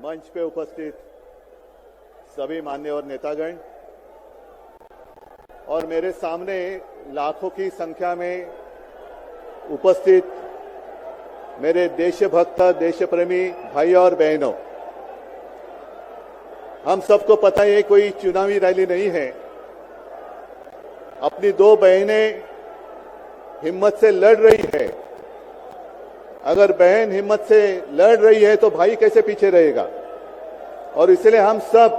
मंच पे उपस्थित सभी मान्यवर नेतागण और मेरे सामने लाखों की संख्या में उपस्थित मेरे देशभक्त देशप्रेमी भाई और बहनों, हम सबको पता है कोई चुनावी रैली नहीं है। अपनी दो बहनें हिम्मत से लड़ रही है। अगर बहन हिम्मत से लड़ रही है तो भाई कैसे पीछे रहेगा। और इसलिए हम सब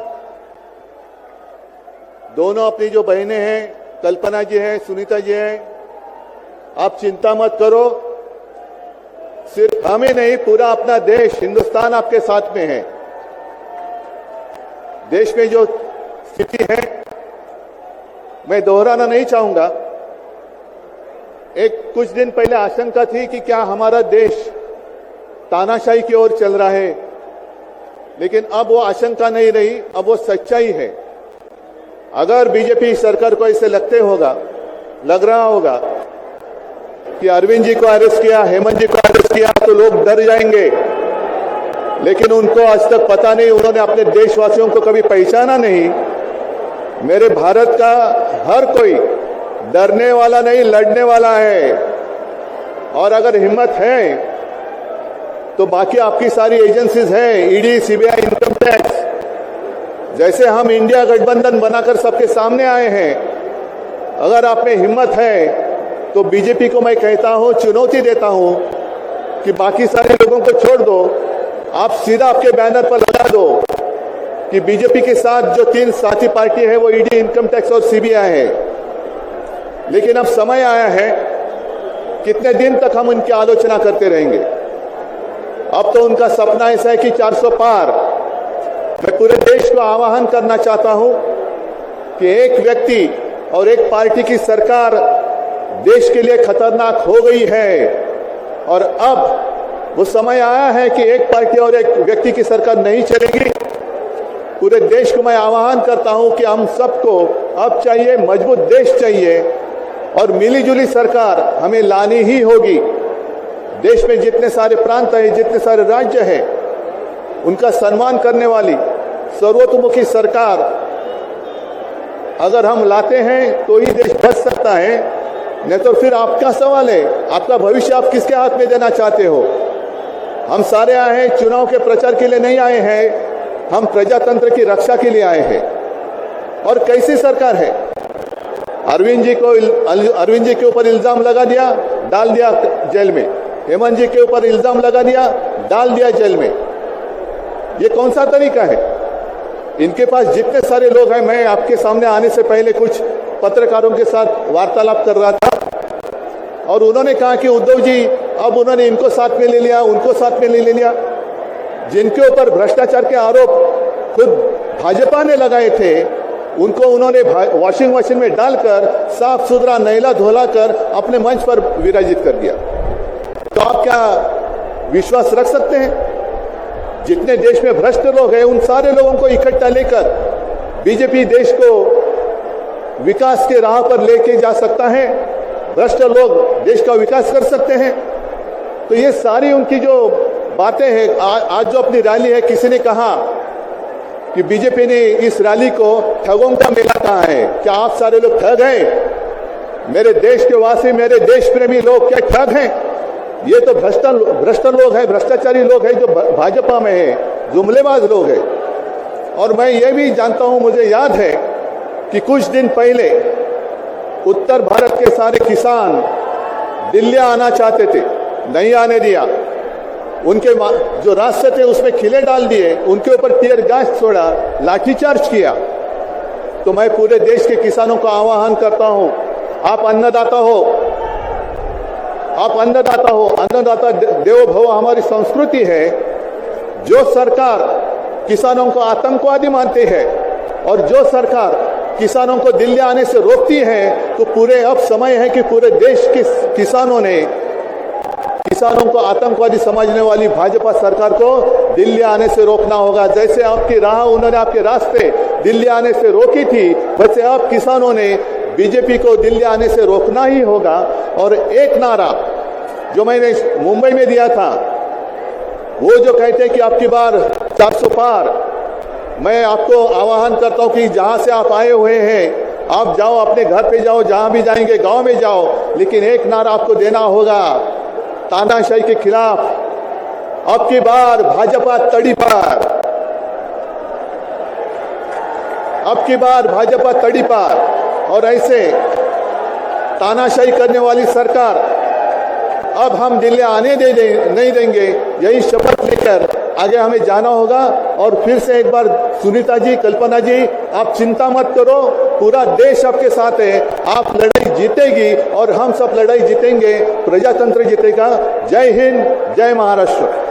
दोनों अपनी जो बहनें हैं, कल्पना जी हैं, सुनीता जी हैं, आप चिंता मत करो। सिर्फ हमें नहीं, पूरा अपना देश हिंदुस्तान आपके साथ में है। देश में जो स्थिति है मैं दोहराना नहीं चाहूंगा। एक कुछ दिन पहले आशंका थी कि क्या हमारा देश तानाशाही की ओर चल रहा है, लेकिन अब वो आशंका नहीं रही, अब वो सच्चाई है। अगर बीजेपी सरकार को ऐसे लग रहा होगा कि अरविंद जी को अरेस्ट किया, हेमंत जी को अरेस्ट किया तो लोग डर जाएंगे, लेकिन उनको आज तक पता नहीं, उन्होंने अपने देशवासियों को कभी पहचाना नहीं। मेरे भारत का हर कोई डरने वाला नहीं, लड़ने वाला है। और अगर हिम्मत है तो बाकी आपकी सारी एजेंसीज हैं, ईडी, सीबीआई, इनकम टैक्स, जैसे हम इंडिया गठबंधन बनाकर सबके सामने आए हैं। अगर आप में हिम्मत है तो बीजेपी को मैं कहता हूं, चुनौती देता हूं कि बाकी सारे लोगों को छोड़ दो, आप सीधा आपके बैनर पर लगा दो कि बीजेपी के साथ जो 3 साथी पार्टी है वो ईडी, इनकम टैक्स और सीबीआई है। लेकिन अब समय आया है, कितने दिन तक हम उनकी आलोचना करते रहेंगे। अब तो उनका सपना ऐसा है कि 400 पार। मैं पूरे देश को आह्वान करना चाहता हूं कि एक व्यक्ति और एक पार्टी की सरकार देश के लिए खतरनाक हो गई है और अब वो समय आया है कि एक पार्टी और एक व्यक्ति की सरकार नहीं चलेगी। पूरे देश को मैं आह्वान करता हूं कि हम सबको अब चाहिए, मजबूत देश चाहिए और मिलीजुली सरकार हमें लानी ही होगी। देश में जितने सारे प्रांत हैं, जितने सारे राज्य हैं, उनका सम्मान करने वाली सर्वतोमुखी सरकार अगर हम लाते हैं तो ही देश बच सकता है, नहीं तो फिर आपका सवाल है, आपका भविष्य आप किसके हाथ में देना चाहते हो। हम सारे आए हैं चुनाव के प्रचार के लिए नहीं आए हैं, हम प्रजातंत्र की रक्षा के लिए आए हैं। और कैसी सरकार है, अरविंद जी के ऊपर इल्जाम लगा दिया, डाल दिया जेल में। हेमंत जी के ऊपर इल्जाम लगा दिया, डाल दिया जेल में। ये कौन सा तरीका है। इनके पास जितने सारे लोग हैं, मैं आपके सामने आने से पहले कुछ पत्रकारों के साथ वार्तालाप कर रहा था और उन्होंने कहा कि उद्धव जी अब उन्होंने इनको साथ में ले लिया, उनको साथ में ले लिया। जिनके ऊपर भ्रष्टाचार के आरोप खुद भाजपा ने लगाए थे, उनको उन्होंने वॉशिंग मशीन में डालकर साफ सुथरा नैला धोला कर अपने मंच पर विराजित कर दिया। तो आप क्या विश्वास रख सकते हैं। जितने देश में भ्रष्ट लोग हैं, उन सारे लोगों को इकट्ठा लेकर बीजेपी देश को विकास के राह पर लेके जा सकता है। भ्रष्ट लोग देश का विकास कर सकते हैं। तो ये सारी उनकी जो बातें हैं, आज जो अपनी रैली है, किसी ने कहा कि बीजेपी ने इस रैली को ठगों का मेला कहा है। क्या आप सारे लोग ठग हैं। मेरे देश के वासी, मेरे देश प्रेमी लोग क्या ठग हैं। ये तो भ्रष्ट लोग हैं, भ्रष्टाचारी लोग हैं जो भाजपा में है, जुमलेबाज लोग हैं। और मैं ये भी जानता हूं, मुझे याद है कि कुछ दिन पहले उत्तर भारत के सारे किसान दिल्ली आना चाहते थे, नहीं आने दिया। उनके जो रास्ते थे उसमें खिले डाल दिए, उनके ऊपर टीयर गैस छोड़ा, लाठीचार्ज किया। तो मैं पूरे देश के किसानों को आह्वान करता हूं, आप अन्नदाता हो, अन्नदाता देवो भव हमारी संस्कृति है। जो सरकार किसानों को आतंकवादी मानती है और जो सरकार किसानों को दिल्ली आने से रोकती है, तो पूरे अब समय है कि पूरे देश के किसानों को आतंकवादी समझने वाली भाजपा सरकार को दिल्ली आने से रोकना होगा। जैसे आपकी राह उन्होंने आपके रास्ते दिल्ली आने से रोकी थी, वैसे अब किसानों ने बीजेपी को दिल्ली आने से रोकना ही होगा। और एक नारा जो मैंने मुंबई में दिया था, वो जो कहते हैं कि आपकी बार 400 पार। मैं आपको आह्वान करता हूं कि जहां से आप आए हुए हैं आप जाओ, अपने घर पे जाओ, जहां भी जाएंगे गांव में जाओ, लेकिन एक नारा आपको देना होगा तानाशाही के खिलाफ। अब की बार भाजपा तड़ी पार, अब की बार भाजपा तड़ी पार। और ऐसे तानाशाही करने वाली सरकार अब हम दिल्ली आने नहीं देंगे। यही शपथ लेकर आगे हमें जाना होगा। और फिर से एक बार सुनीता जी, कल्पना जी, आप चिंता मत करो, पूरा देश आपके साथ है। आप लड़ाई जीतेगी और हम सब लड़ाई जीतेंगे, प्रजातंत्र जीतेगा। जय हिंद, जय महाराष्ट्र।